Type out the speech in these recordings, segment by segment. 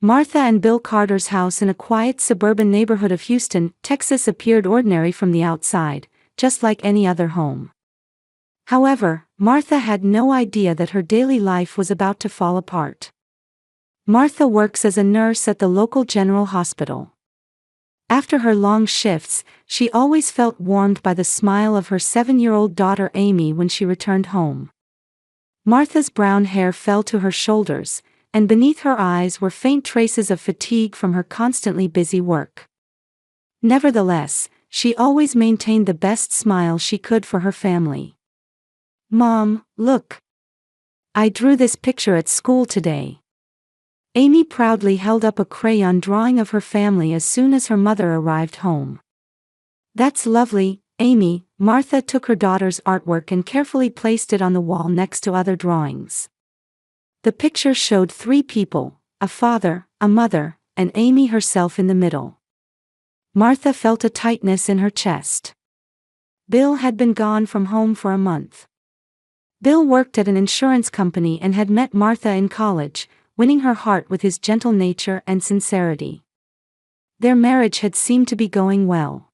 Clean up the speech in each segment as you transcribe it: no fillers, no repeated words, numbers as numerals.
Martha and Bill Carter's house in a quiet suburban neighborhood of Houston, Texas appeared ordinary from the outside, just like any other home. However, Martha had no idea that her daily life was about to fall apart. Martha works as a nurse at the local general hospital. After her long shifts, she always felt warmed by the smile of her 7-year-old daughter Amy when she returned home. Martha's brown hair fell to her shoulders, and beneath her eyes were faint traces of fatigue from her constantly busy work. Nevertheless, she always maintained the best smile she could for her family. "Mom, look. I drew this picture at school today." Amy proudly held up a crayon drawing of her family as soon as her mother arrived home. "That's lovely, Amy." Martha took her daughter's artwork and carefully placed it on the wall next to other drawings. The picture showed 3 people, a father, a mother, and Amy herself in the middle. Martha felt a tightness in her chest. Bill had been gone from home for a month. Bill worked at an insurance company and had met Martha in college, winning her heart with his gentle nature and sincerity. Their marriage had seemed to be going well.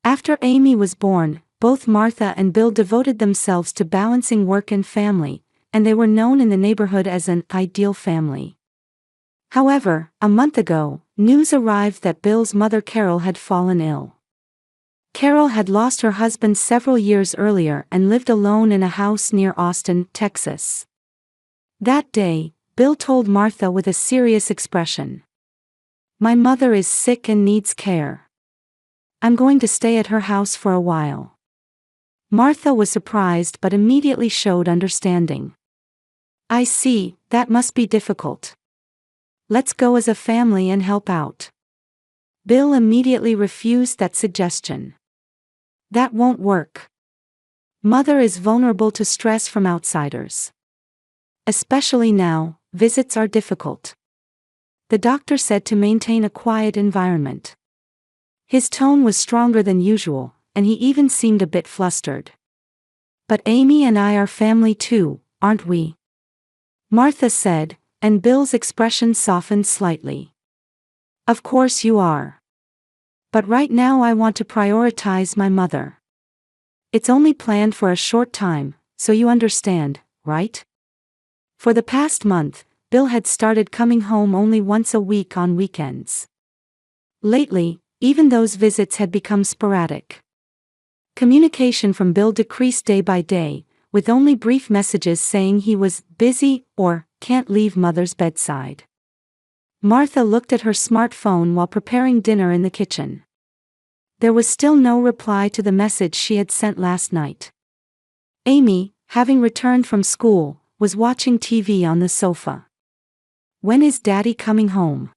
After Amy was born, both Martha and Bill devoted themselves to balancing work and family, and they were known in the neighborhood as an ideal family. However, a month ago, news arrived that Bill's mother Carol had fallen ill. Carol had lost her husband several years earlier and lived alone in a house near Austin, Texas. That day, Bill told Martha with a serious expression, "My mother is sick and needs care. I'm going to stay at her house for a while." Martha was surprised but immediately showed understanding. "I see, that must be difficult. Let's go as a family and help out." Bill immediately refused that suggestion. "That won't work. Mother is vulnerable to stress from outsiders. Especially now, visits are difficult. The doctor said to maintain a quiet environment." His tone was stronger than usual, and he even seemed a bit flustered. "But Amy and I are family too, aren't we?" Martha said, and Bill's expression softened slightly. "Of course you are. But right now I want to prioritize my mother. It's only planned for a short time, so you understand, right?" For the past month, Bill had started coming home only once a week on weekends. Lately, even those visits had become sporadic. Communication from Bill decreased day by day, with only brief messages saying he was busy or can't leave Mother's bedside. Martha looked at her smartphone while preparing dinner in the kitchen. There was still no reply to the message she had sent last night. Amy, having returned from school, was watching TV on the sofa. "When is Daddy coming home?"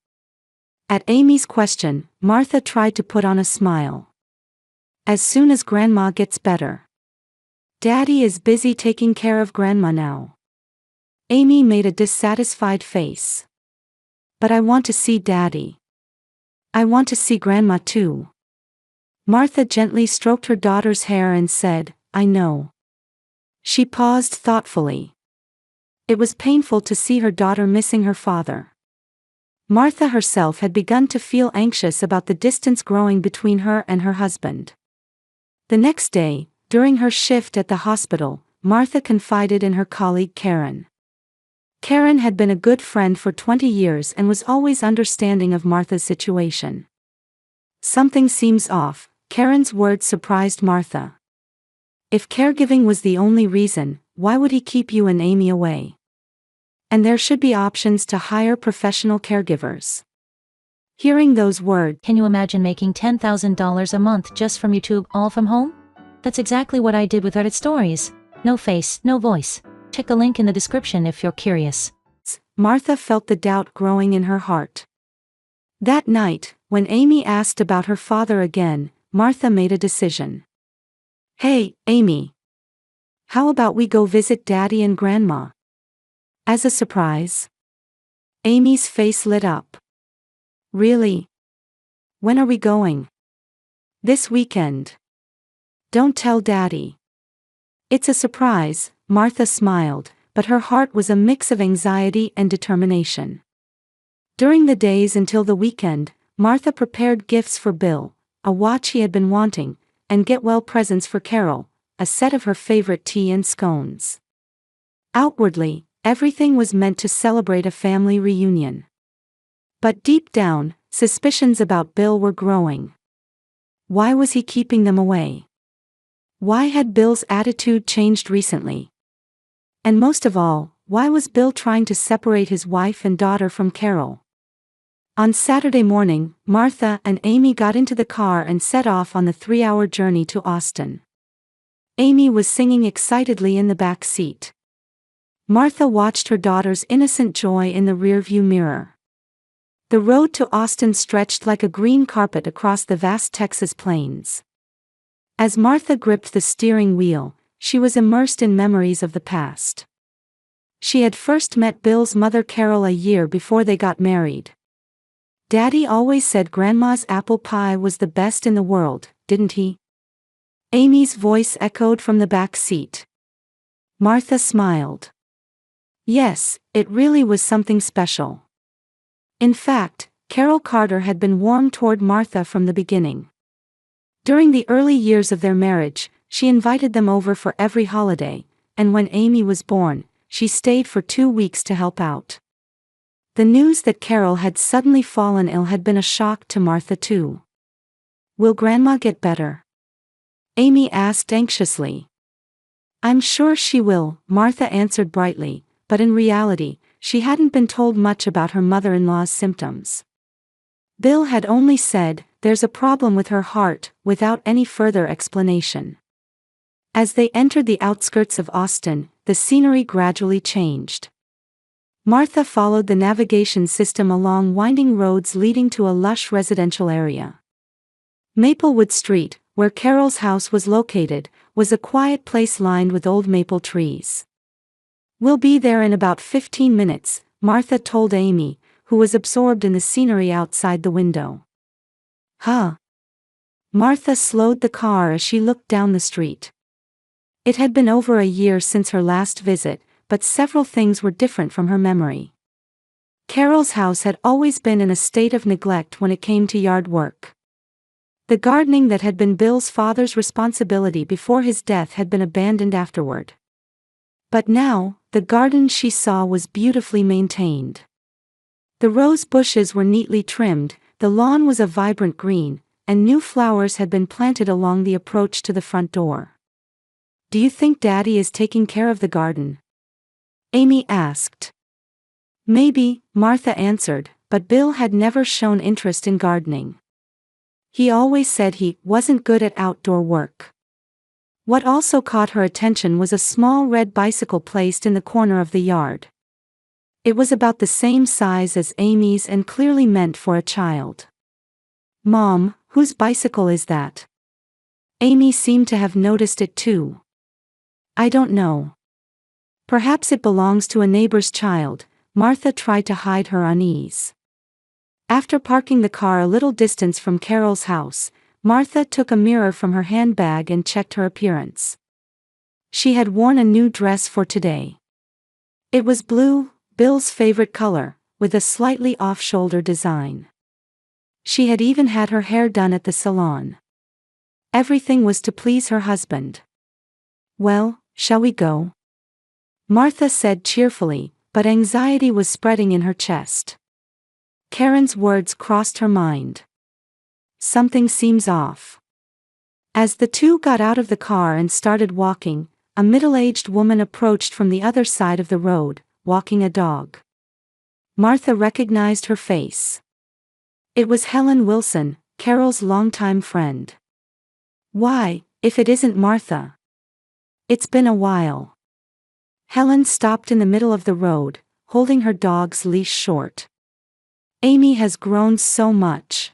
At Amy's question, Martha tried to put on a smile. "As soon as Grandma gets better. Daddy is busy taking care of Grandma now." Amy made a dissatisfied face. "But I want to see Daddy. I want to see Grandma too." Martha gently stroked her daughter's hair and said, "I know." She paused thoughtfully. It was painful to see her daughter missing her father. Martha herself had begun to feel anxious about the distance growing between her and her husband. The next day, during her shift at the hospital, Martha confided in her colleague Karen. Karen had been a good friend for 20 years and was always understanding of Martha's situation. "Something seems off," Karen's words surprised Martha. "If caregiving was the only reason, why would he keep you and Amy away? And there should be options to hire professional caregivers." Hearing those words, "Can you imagine making $10,000 a month just from YouTube, all from home? That's exactly what I did with Reddit Stories. No face, no voice. Check the link in the description if you're curious." Martha felt the doubt growing in her heart. That night, when Amy asked about her father again, Martha made a decision. "Hey, Amy. How about we go visit Daddy and Grandma?" As a surprise. Amy's face lit up. "Really? When are we going?" "This weekend. Don't tell Daddy." "It's a surprise," Martha smiled, but her heart was a mix of anxiety and determination. During the days until the weekend, Martha prepared gifts for Bill, a watch he had been wanting, and get-well presents for Carol, a set of her favorite tea and scones. Outwardly, everything was meant to celebrate a family reunion. But deep down, suspicions about Bill were growing. Why was he keeping them away? Why had Bill's attitude changed recently? And most of all, why was Bill trying to separate his wife and daughter from Carol? On Saturday morning, Martha and Amy got into the car and set off on the 3-hour journey to Austin. Amy was singing excitedly in the back seat. Martha watched her daughter's innocent joy in the rearview mirror. The road to Austin stretched like a green carpet across the vast Texas plains. As Martha gripped the steering wheel, she was immersed in memories of the past. She had first met Bill's mother Carol a year before they got married. Daddy always said Grandma's apple pie was the best in the world, didn't he? Amy's voice echoed from the back seat. Martha smiled. Yes, it really was something special. In fact, Carol Carter had been warm toward Martha from the beginning. During the early years of their marriage, she invited them over for every holiday, and when Amy was born, she stayed for 2 weeks to help out. The news that Carol had suddenly fallen ill had been a shock to Martha too. Will Grandma get better? Amy asked anxiously. I'm sure she will, Martha answered brightly, but in reality, she hadn't been told much about her mother-in-law's symptoms. Bill had only said, there's a problem with her heart, without any further explanation. As they entered the outskirts of Austin, the scenery gradually changed. Martha followed the navigation system along winding roads leading to a lush residential area. Maplewood Street, where Carol's house was located, was a quiet place lined with old maple trees. We'll be there in about 15 minutes, Martha told Amy, who was absorbed in the scenery outside the window. Huh? Martha slowed the car as she looked down the street. It had been over a year since her last visit, but several things were different from her memory. Carol's house had always been in a state of neglect when it came to yard work. The gardening that had been Bill's father's responsibility before his death had been abandoned afterward. But now, the garden she saw was beautifully maintained. The rose bushes were neatly trimmed, the lawn was a vibrant green, and new flowers had been planted along the approach to the front door. Do you think Daddy is taking care of the garden? Amy asked. Maybe, Martha answered, but Bill had never shown interest in gardening. He always said he wasn't good at outdoor work. What also caught her attention was a small red bicycle placed in the corner of the yard. It was about the same size as Amy's and clearly meant for a child. Mom, whose bicycle is that? Amy seemed to have noticed it too. I don't know. Perhaps it belongs to a neighbor's child, Martha tried to hide her unease. After parking the car a little distance from Carol's house, Martha took a mirror from her handbag and checked her appearance. She had worn a new dress for today. It was blue, Bill's favorite color, with a slightly off-shoulder design. She had even had her hair done at the salon. Everything was to please her husband. Well, shall we go? Martha said cheerfully, but anxiety was spreading in her chest. Karen's words crossed her mind. Something seems off. As the two got out of the car and started walking, a middle-aged woman approached from the other side of the road, walking a dog. Martha recognized her face. It was Helen Wilson, Carol's longtime friend. Why, if it isn't Martha? It's been a while. Helen stopped in the middle of the road, holding her dog's leash short. Amy has grown so much.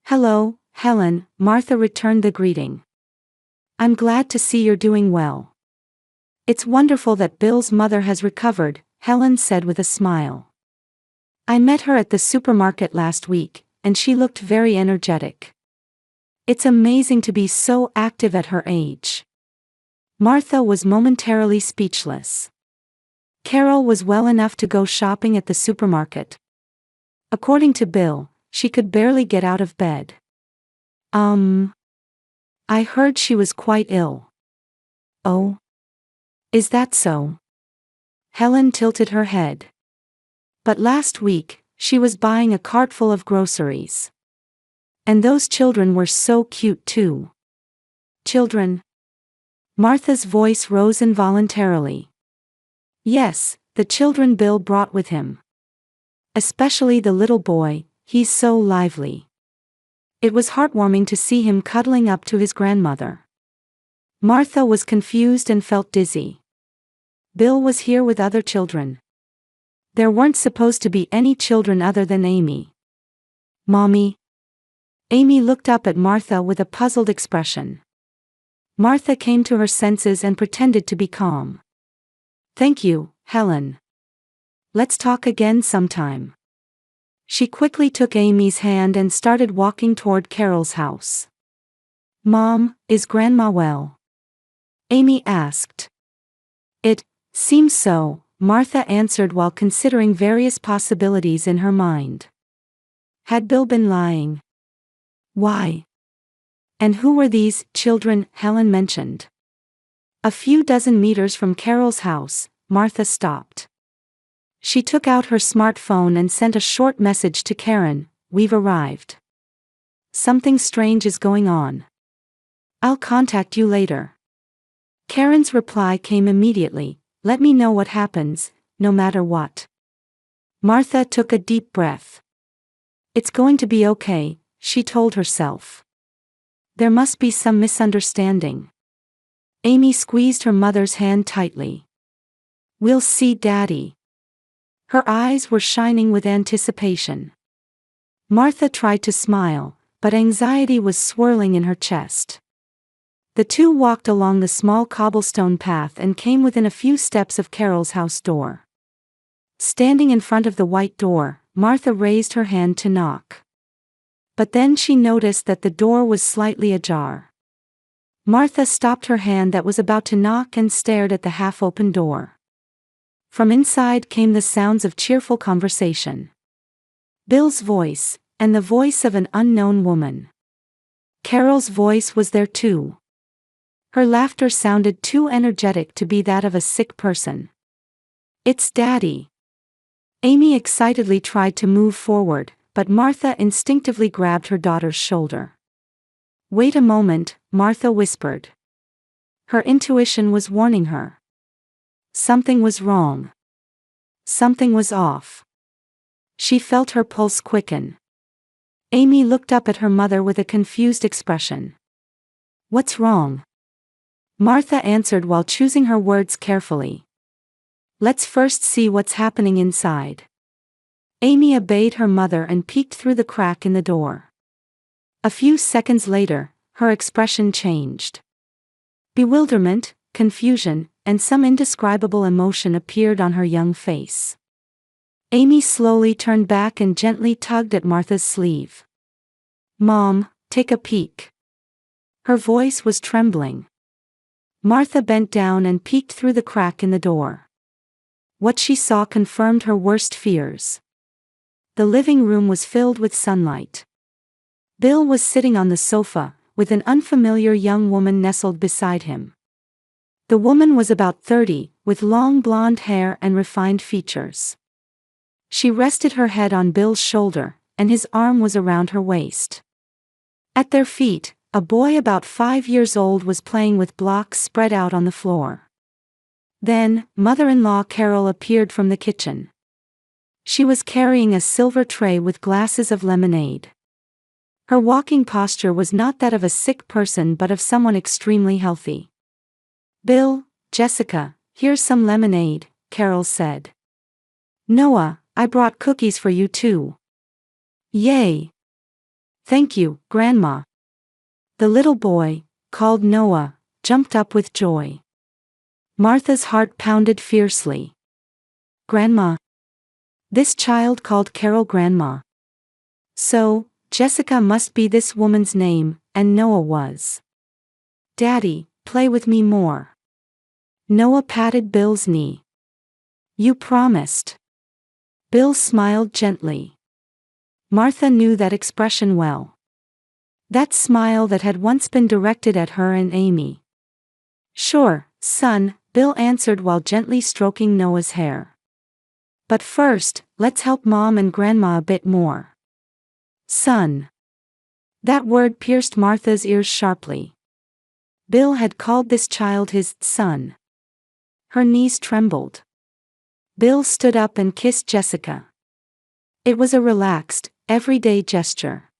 Hello, Helen, Martha returned the greeting. I'm glad to see you're doing well. It's wonderful that Bill's mother has recovered, Helen said with a smile. I met her at the supermarket last week, and she looked very energetic. It's amazing to be so active at her age. Martha was momentarily speechless. Carol was well enough to go shopping at the supermarket. According to Bill, she could barely get out of bed. I heard she was quite ill. Oh? Is that so? Helen tilted her head. But last week, she was buying a cart full of groceries. And those children were so cute too. Children? Martha's voice rose involuntarily. Yes, the children Bill brought with him. Especially the little boy, he's so lively. It was heartwarming to see him cuddling up to his grandmother. Martha was confused and felt dizzy. Bill was here with other children. There weren't supposed to be any children other than Amy. Mommy? Amy looked up at Martha with a puzzled expression. Martha came to her senses and pretended to be calm. Thank you, Helen. Let's talk again sometime. She quickly took Amy's hand and started walking toward Carol's house. Mom, is Grandma well? Amy asked. It seems so, Martha answered while considering various possibilities in her mind. Had Bill been lying? Why? And who were these children Helen mentioned? A few dozen meters from Carol's house, Martha stopped. She took out her smartphone and sent a short message to Karen, "We've arrived. Something strange is going on. I'll contact you later." Karen's reply came immediately, "Let me know what happens, no matter what." Martha took a deep breath. It's going to be okay, she told herself. There must be some misunderstanding. Amy squeezed her mother's hand tightly. We'll see Daddy. Her eyes were shining with anticipation. Martha tried to smile, but anxiety was swirling in her chest. The two walked along the small cobblestone path and came within a few steps of Carol's house door. Standing in front of the white door, Martha raised her hand to knock. But then she noticed that the door was slightly ajar. Martha stopped her hand that was about to knock and stared at the half-open door. From inside came the sounds of cheerful conversation. Bill's voice, and the voice of an unknown woman. Carol's voice was there too. Her laughter sounded too energetic to be that of a sick person. It's Daddy. Amy excitedly tried to move forward, but Martha instinctively grabbed her daughter's shoulder. Wait a moment, Martha whispered. Her intuition was warning her. Something was wrong. Something was off. She felt her pulse quicken. Amy looked up at her mother with a confused expression. What's wrong? Martha answered while choosing her words carefully. Let's first see what's happening inside. Amy obeyed her mother and peeked through the crack in the door. A few seconds later, her expression changed. Bewilderment, confusion, and some indescribable emotion appeared on her young face. Amy slowly turned back and gently tugged at Martha's sleeve. Mom, take a peek. Her voice was trembling. Martha bent down and peeked through the crack in the door. What she saw confirmed her worst fears. The living room was filled with sunlight. Bill was sitting on the sofa, with an unfamiliar young woman nestled beside him. The woman was about 30, with long blonde hair and refined features. She rested her head on Bill's shoulder, and his arm was around her waist. At their feet, a boy about 5 years old was playing with blocks spread out on the floor. Then, mother-in-law Carol appeared from the kitchen. She was carrying a silver tray with glasses of lemonade. Her walking posture was not that of a sick person but of someone extremely healthy. Bill, Jessica, here's some lemonade, Carol said. Noah, I brought cookies for you too. Yay! Thank you, Grandma. The little boy, called Noah, jumped up with joy. Martha's heart pounded fiercely. Grandma. This child called Carol Grandma. So, Jessica must be this woman's name, and Noah was. Daddy, play with me more. Noah patted Bill's knee. You promised. Bill smiled gently. Martha knew that expression well. That smile that had once been directed at her and Amy. "Sure, son," Bill answered while gently stroking Noah's hair. "But first, let's help Mom and Grandma a bit more." "Son." That word pierced Martha's ears sharply. Bill had called this child his son. Her knees trembled. Bill stood up and kissed Jessica. It was a relaxed, everyday gesture.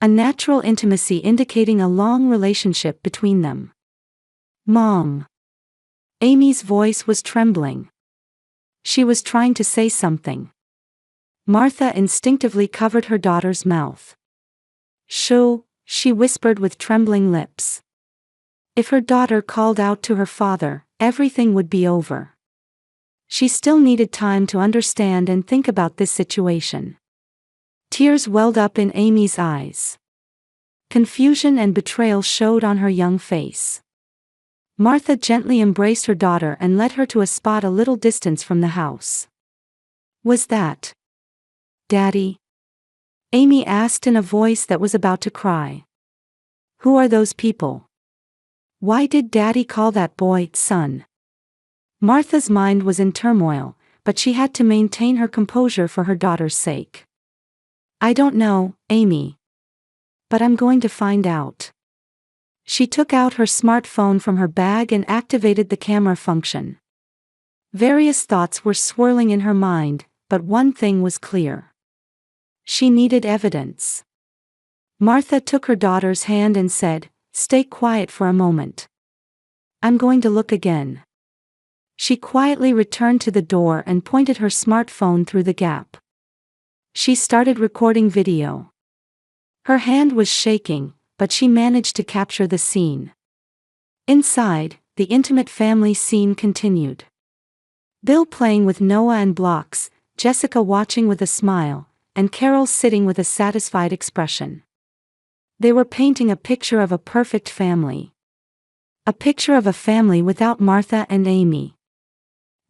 A natural intimacy indicating a long relationship between them. "Mom." Amy's voice was trembling. She was trying to say something. Martha instinctively covered her daughter's mouth. "Shoo," she whispered with trembling lips. If her daughter called out to her father, everything would be over. She still needed time to understand and think about this situation. Tears welled up in Amy's eyes. Confusion and betrayal showed on her young face. Martha gently embraced her daughter and led her to a spot a little distance from the house. "Was that Daddy?" Amy asked in a voice that was about to cry. "Who are those people? Why did Daddy call that boy son?" Martha's mind was in turmoil, but she had to maintain her composure for her daughter's sake. "I don't know, Amy. But I'm going to find out." She took out her smartphone from her bag and activated the camera function. Various thoughts were swirling in her mind, but one thing was clear. She needed evidence. Martha took her daughter's hand and said, "Stay quiet for a moment. I'm going to look again." She quietly returned to the door and pointed her smartphone through the gap. She started recording video. Her hand was shaking, but she managed to capture the scene. Inside, the intimate family scene continued. Bill playing with Noah and blocks, Jessica watching with a smile, and Carol sitting with a satisfied expression. They were painting a picture of a perfect family. A picture of a family without Martha and Amy.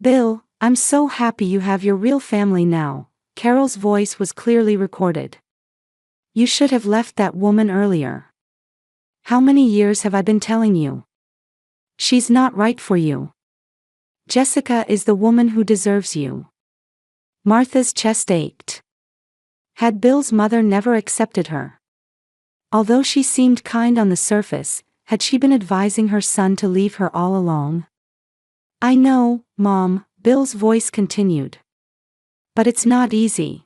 "Bill, I'm so happy you have your real family now," Carol's voice was clearly recorded. "You should have left that woman earlier. How many years have I been telling you? She's not right for you. Jessica is the woman who deserves you." Martha's chest ached. Had Bill's mother never accepted her? Although she seemed kind on the surface, had she been advising her son to leave her all along? "I know, Mom," Bill's voice continued. "But it's not easy.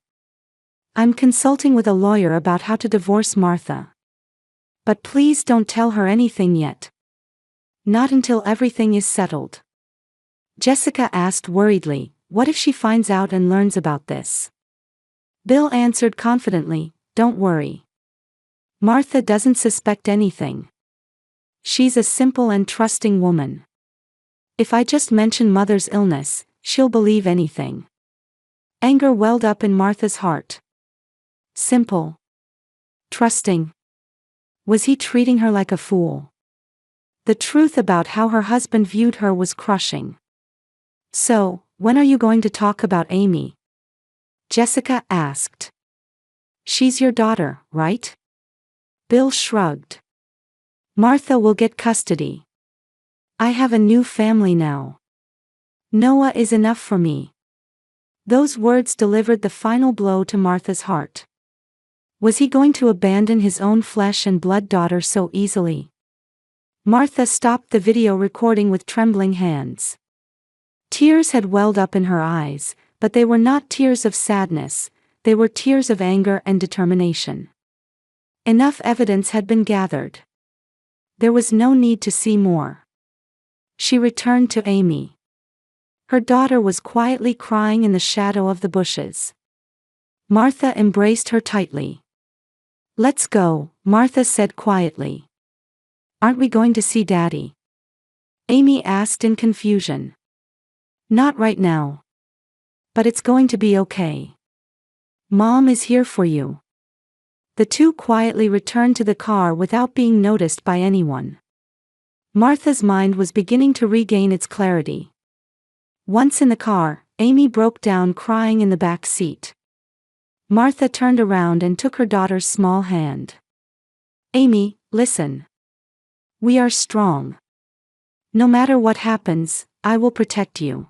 I'm consulting with a lawyer about how to divorce Martha. But please don't tell her anything yet. Not until everything is settled." Jessica asked worriedly, "What if she finds out and learns about this?" Bill answered confidently, "Don't worry. Martha doesn't suspect anything. She's a simple and trusting woman. If I just mention Mother's illness, she'll believe anything." Anger welled up in Martha's heart. Simple. Trusting. Was he treating her like a fool? The truth about how her husband viewed her was crushing. "So, when are you going to talk about Amy?" Jessica asked. "She's your daughter, right?" Bill shrugged. "Martha will get custody. I have a new family now. Noah is enough for me." Those words delivered the final blow to Martha's heart. Was he going to abandon his own flesh and blood daughter so easily? Martha stopped the video recording with trembling hands. Tears had welled up in her eyes, but they were not tears of sadness, they were tears of anger and determination. Enough evidence had been gathered. There was no need to see more. She returned to Amy. Her daughter was quietly crying in the shadow of the bushes. Martha embraced her tightly. "Let's go," Martha said quietly. "Aren't we going to see Daddy?" Amy asked in confusion. "Not right now. But it's going to be okay. Mom is here for you." The two quietly returned to the car without being noticed by anyone. Martha's mind was beginning to regain its clarity. Once in the car, Amy broke down crying in the back seat. Martha turned around and took her daughter's small hand. Amy, listen. We are strong. No matter what happens, I will protect you.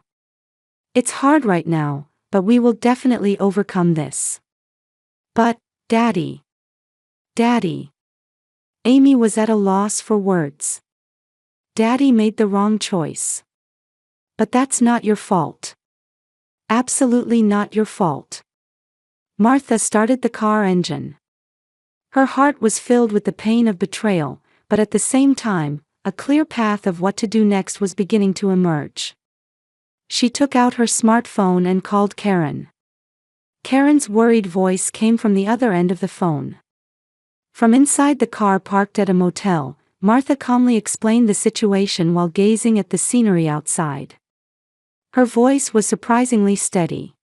It's hard right now, but we will definitely overcome this. But, Daddy. Daddy. Amy was at a loss for words. Daddy made the wrong choice. But that's not your fault. Absolutely not your fault. Martha started the car engine. Her heart was filled with the pain of betrayal, but at the same time, a clear path of what to do next was beginning to emerge. She took out her smartphone and called Karen. Karen's worried voice came from the other end of the phone. From inside the car parked at a motel, Martha calmly explained the situation while gazing at the scenery outside. Her voice was surprisingly steady.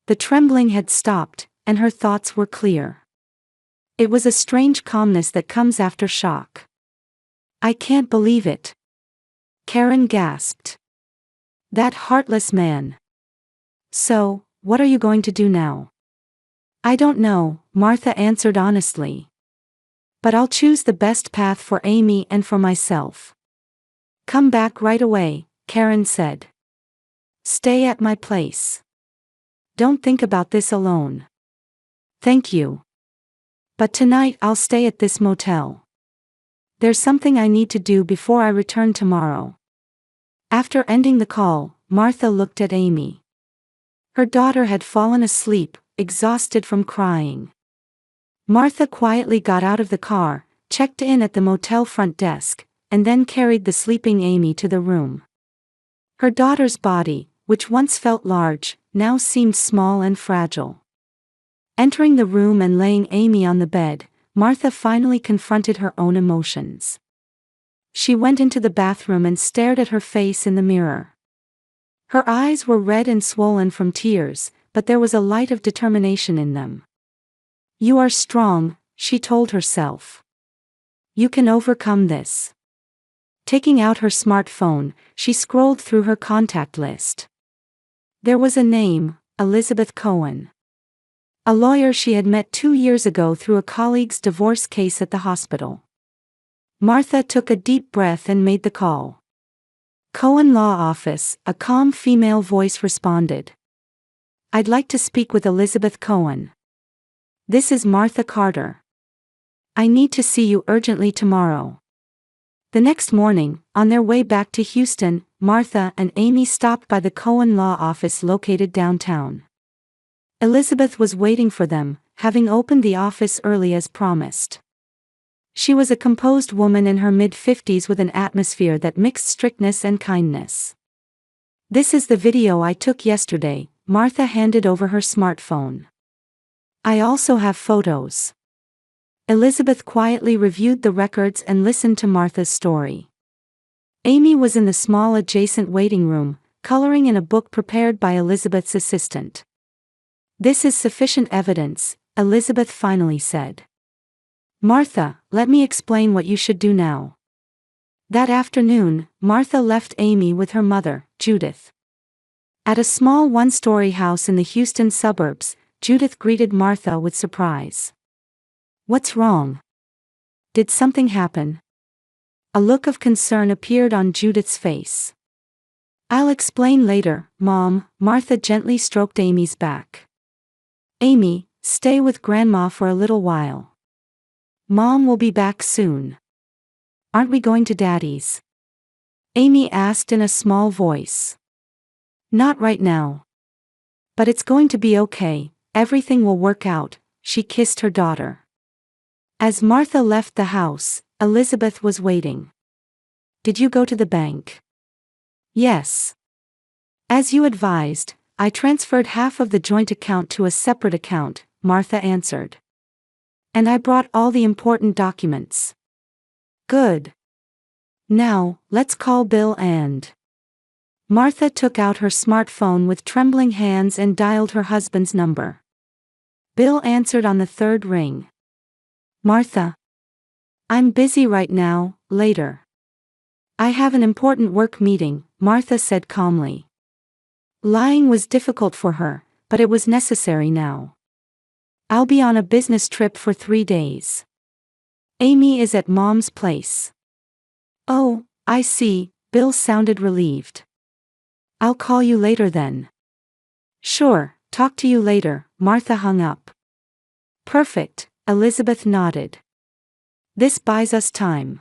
The trembling had stopped, and her thoughts were clear. It was a strange calmness that comes after shock. I can't believe it. Karen gasped. That heartless man. So, what are you going to do now? I don't know, Martha answered honestly. But I'll choose the best path for Amy and for myself. Come back right away, Karen said. Stay at my place. Don't think about this alone. Thank you. But tonight I'll stay at this motel. There's something I need to do before I return tomorrow. After ending the call, Martha looked at Amy. Her daughter had fallen asleep, exhausted from crying. Martha quietly got out of the car, checked in at the motel front desk, and then carried the sleeping Amy to the room. Her daughter's body, which once felt large, now seemed small and fragile. Entering the room and laying Amy on the bed, Martha finally confronted her own emotions. She went into the bathroom and stared at her face in the mirror. Her eyes were red and swollen from tears, but there was a light of determination in them. You are strong, she told herself. You can overcome this. Taking out her smartphone, she scrolled through her contact list. There was a name, Elizabeth Cohen. A lawyer she had met 2 years ago through a colleague's divorce case at the hospital. Martha took a deep breath and made the call. Cohen Law Office, a calm female voice responded. I'd like to speak with Elizabeth Cohen. This is Martha Carter. I need to see you urgently tomorrow. The next morning, on their way back to Houston, Martha and Amy stopped by the Cohen Law Office located downtown. Elizabeth was waiting for them, having opened the office early as promised. She was a composed woman in her mid-50s with an atmosphere that mixed strictness and kindness. This is the video I took yesterday, Martha handed over her smartphone. I also have photos. Elizabeth quietly reviewed the records and listened to Martha's story. Amy was in the small adjacent waiting room, coloring in a book prepared by Elizabeth's assistant. This is sufficient evidence, Elizabeth finally said. Martha, let me explain what you should do now. That afternoon, Martha left Amy with her mother, Judith. At a small one-story house in the Houston suburbs, Judith greeted Martha with surprise. What's wrong? Did something happen? A look of concern appeared on Judith's face. I'll explain later, Mom, Martha gently stroked Amy's back. Amy, stay with Grandma for a little while. Mom will be back soon. Aren't we going to Daddy's? Amy asked in a small voice. Not right now. But it's going to be okay, everything will work out, she kissed her daughter. As Martha left the house, Elizabeth was waiting. Did you go to the bank? Yes. As you advised, I transferred half of the joint account to a separate account, Martha answered. And I brought all the important documents. Good. Now, let's call Bill and... Martha took out her smartphone with trembling hands and dialed her husband's number. Bill answered on the third ring. Martha. I'm busy right now, later. I have an important work meeting, Martha said calmly. Lying was difficult for her, but it was necessary now. I'll be on a business trip for 3 days. Amy is at Mom's place. Oh, I see, Bill sounded relieved. I'll call you later then. Sure, talk to you later, Martha hung up. Perfect, Elizabeth nodded. This buys us time.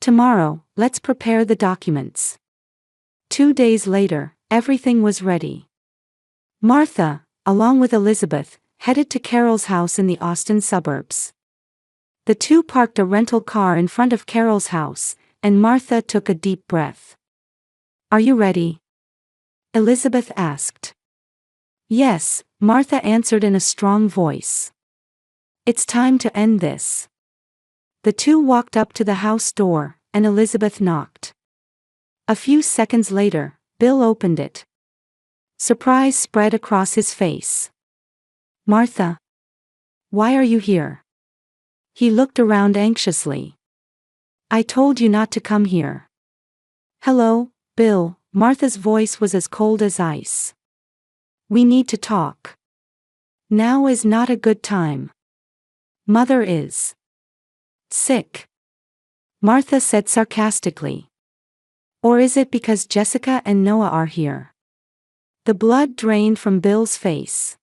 Tomorrow, let's prepare the documents. 2 days later, everything was ready. Martha, along with Elizabeth, headed to Carol's house in the Austin suburbs. The two parked a rental car in front of Carol's house, and Martha took a deep breath. Are you ready? Elizabeth asked. Yes, Martha answered in a strong voice. It's time to end this. The two walked up to the house door, and Elizabeth knocked. A few seconds later, Bill opened it. Surprise spread across his face. Martha. Why are you here? He looked around anxiously. I told you not to come here. Hello, Bill, Martha's voice was as cold as ice. We need to talk. Now is not a good time. Mother is sick, Martha said sarcastically. Or is it because Jessica and Noah are here? The blood drained from Bill's face.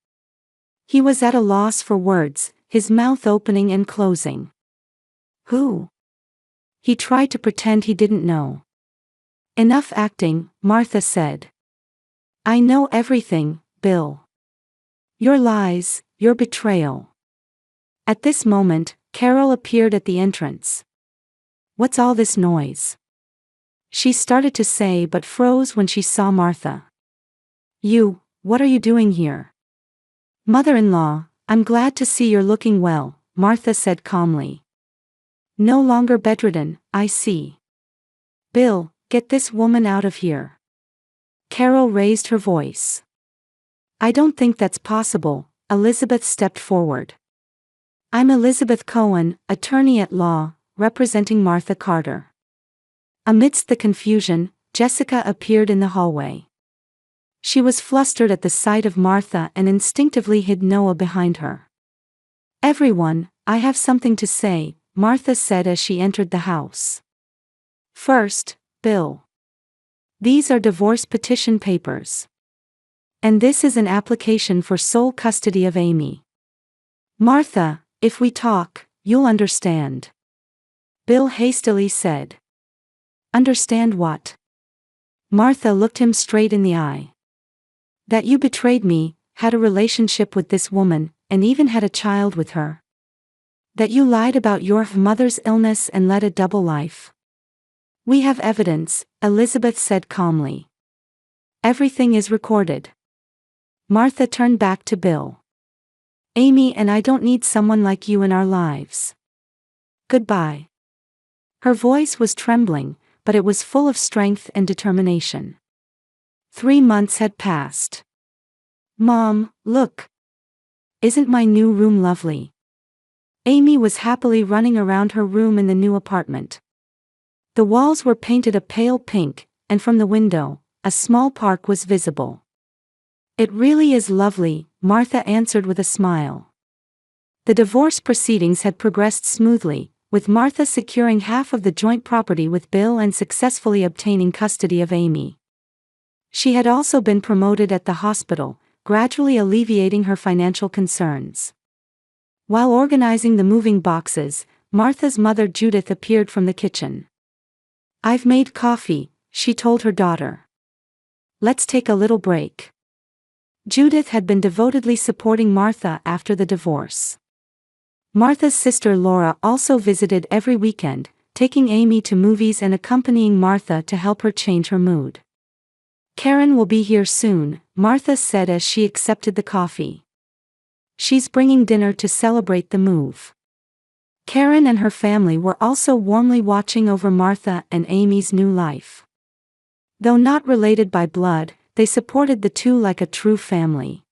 He was at a loss for words, his mouth opening and closing. Who? He tried to pretend he didn't know. Enough acting, Martha said. I know everything, Bill. Your lies, your betrayal. At this moment, Carol appeared at the entrance. What's all this noise? She started to say but froze when she saw Martha. What are you doing here? Mother-in-law, I'm glad to see you're looking well, Martha said calmly. No longer bedridden, I see. Bill, get this woman out of here. Carol raised her voice. I don't think that's possible, Elizabeth stepped forward. I'm Elizabeth Cohen, attorney at law, representing Martha Carter. Amidst the confusion, Jessica appeared in the hallway. She was flustered at the sight of Martha and instinctively hid Noah behind her. Everyone, I have something to say, Martha said as she entered the house. First, Bill. These are divorce petition papers. And this is an application for sole custody of Amy. Martha, if we talk, you'll understand. Bill hastily said. Understand what? Martha looked him straight in the eye. That you betrayed me, had a relationship with this woman, and even had a child with her. That you lied about your mother's illness and led a double life. We have evidence, Elizabeth said calmly. Everything is recorded. Martha turned back to Bill. Amy and I don't need someone like you in our lives. Goodbye. Her voice was trembling, but it was full of strength and determination. 3 months had passed. Mom, look. Isn't my new room lovely? Amy was happily running around her room in the new apartment. The walls were painted a pale pink, and from the window, a small park was visible. It really is lovely, Martha answered with a smile. The divorce proceedings had progressed smoothly, with Martha securing half of the joint property with Bill and successfully obtaining custody of Amy. She had also been promoted at the hospital, gradually alleviating her financial concerns. While organizing the moving boxes, Martha's mother Judith appeared from the kitchen. I've made coffee, she told her daughter. Let's take a little break. Judith had been devotedly supporting Martha after the divorce. Martha's sister Laura also visited every weekend, taking Amy to movies and accompanying Martha to help her change her mood. Karen will be here soon, Martha said as she accepted the coffee. She's bringing dinner to celebrate the move. Karen and her family were also warmly watching over Martha and Amy's new life. Though not related by blood, they supported the two like a true family.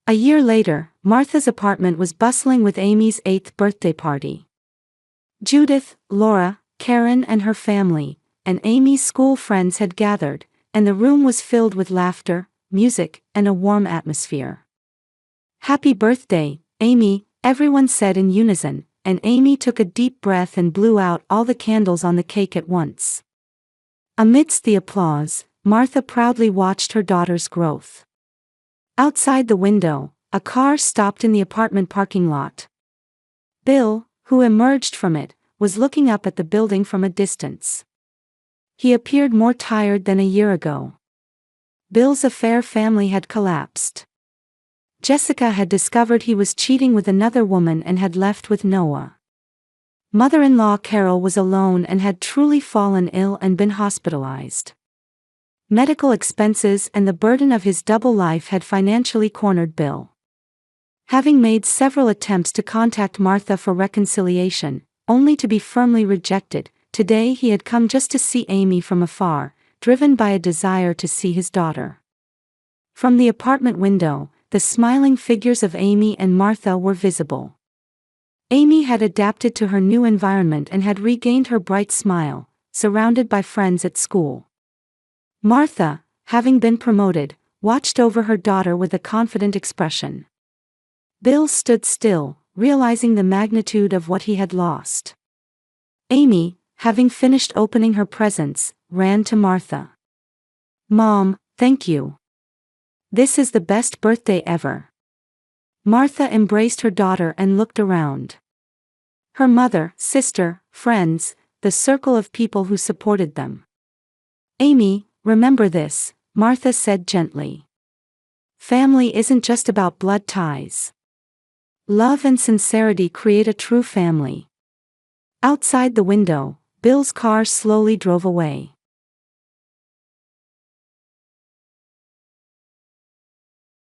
A year later, Martha's apartment was bustling with Amy's 8th birthday party. Judith, Laura, Karen and her family, and Amy's school friends had gathered, and the room was filled with laughter, music, and a warm atmosphere. Happy birthday, Amy, everyone said in unison, and Amy took a deep breath and blew out all the candles on the cake at once. Amidst the applause, Martha proudly watched her daughter's growth. Outside the window, a car stopped in the apartment parking lot. Bill, who emerged from it, was looking up at the building from a distance. He appeared more tired than a year ago. Bill's affair family had collapsed. Jessica had discovered he was cheating with another woman and had left with Noah. Mother-in-law Carol was alone and had truly fallen ill and been hospitalized. Medical expenses and the burden of his double life had financially cornered Bill. Having made several attempts to contact Martha for reconciliation, only to be firmly rejected, today he had come just to see Amy from afar, driven by a desire to see his daughter. From the apartment window, the smiling figures of Amy and Martha were visible. Amy had adapted to her new environment and had regained her bright smile, surrounded by friends at school. Martha, having been promoted, watched over her daughter with a confident expression. Bill stood still, realizing the magnitude of what he had lost. Amy, having finished opening her presents, ran to Martha. "Mom, thank you. This is the best birthday ever." Martha embraced her daughter and looked around. Her mother, sister, friends, the circle of people who supported them. "Amy, remember this," Martha said gently. "Family isn't just about blood ties. Love and sincerity create a true family." Outside the window, Bill's car slowly drove away.